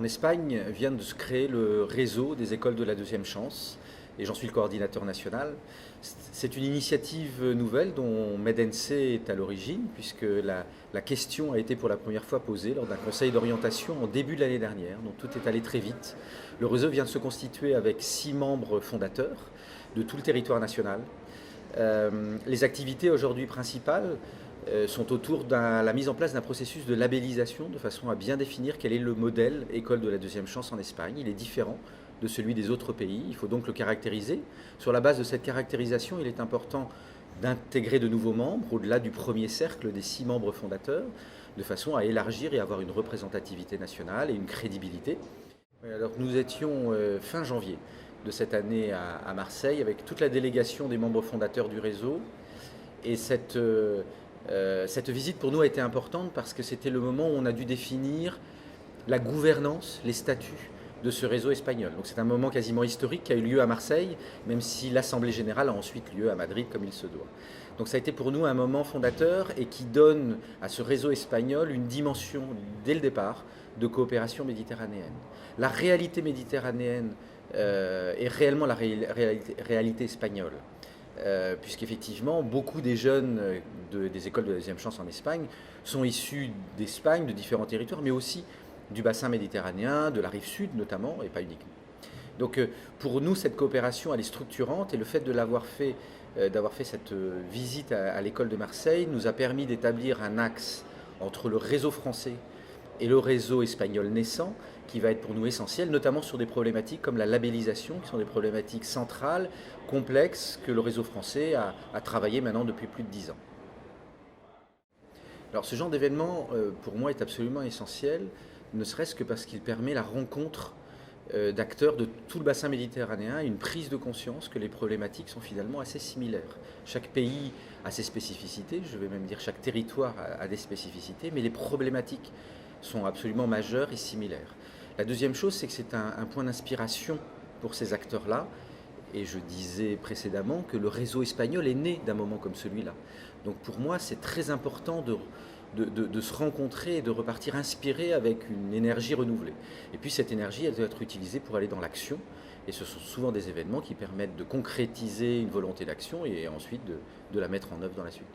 En Espagne vient de se créer le réseau des écoles de la deuxième chance et j'en suis le coordinateur national. C'est une initiative nouvelle dont MEDENSE est à l'origine puisque la question a été pour la première fois posée lors d'un conseil d'orientation en début de l'année dernière, donc tout est allé très vite. Le réseau vient de se constituer avec 6 membres fondateurs de tout le territoire national. Les activités aujourd'hui principales sont autour de la mise en place d'un processus de labellisation de façon à bien définir quel est le modèle école de la deuxième chance en Espagne. Il est différent de celui des autres pays, il faut donc le caractériser. Sur la base de cette caractérisation, il est important d'intégrer de nouveaux membres au-delà du premier cercle des 6 membres fondateurs, de façon à élargir et avoir une représentativité nationale et une crédibilité. Alors nous étions fin janvier de cette année à Marseille avec toute la délégation des membres fondateurs du réseau et cette visite pour nous a été importante parce que c'était le moment où on a dû définir la gouvernance, les statuts de ce réseau espagnol. Donc c'est un moment quasiment historique qui a eu lieu à Marseille, même si l'Assemblée générale a ensuite lieu à Madrid comme il se doit. Donc ça a été pour nous un moment fondateur et qui donne à ce réseau espagnol une dimension, dès le départ, de coopération méditerranéenne. La réalité méditerranéenne est réellement la réalité espagnole. Puisqu'effectivement, beaucoup des jeunes des écoles de la deuxième chance en Espagne sont issus d'Espagne, de différents territoires, mais aussi du bassin méditerranéen, de la rive sud notamment, et pas uniquement. Donc pour nous, cette coopération, elle est structurante, et le fait de d'avoir fait cette visite à l'école de Marseille nous a permis d'établir un axe entre le réseau français et le réseau espagnol naissant, qui va être pour nous essentiel, notamment sur des problématiques comme la labellisation, qui sont des problématiques centrales, complexes, que le réseau français a travaillé maintenant depuis plus de 10 ans. Alors ce genre d'événement, pour moi, est absolument essentiel, ne serait-ce que parce qu'il permet la rencontre d'acteurs de tout le bassin méditerranéen et une prise de conscience que les problématiques sont finalement assez similaires. Chaque pays a ses spécificités, je vais même dire chaque territoire a des spécificités, mais les problématiques sont absolument majeures et similaires. La deuxième chose, c'est que c'est un point d'inspiration pour ces acteurs-là. Et je disais précédemment que le réseau espagnol est né d'un moment comme celui-là. Donc pour moi, c'est très important de se rencontrer et de repartir inspiré avec une énergie renouvelée. Et puis cette énergie, elle doit être utilisée pour aller dans l'action. Et ce sont souvent des événements qui permettent de concrétiser une volonté d'action et ensuite de la mettre en œuvre dans la suite.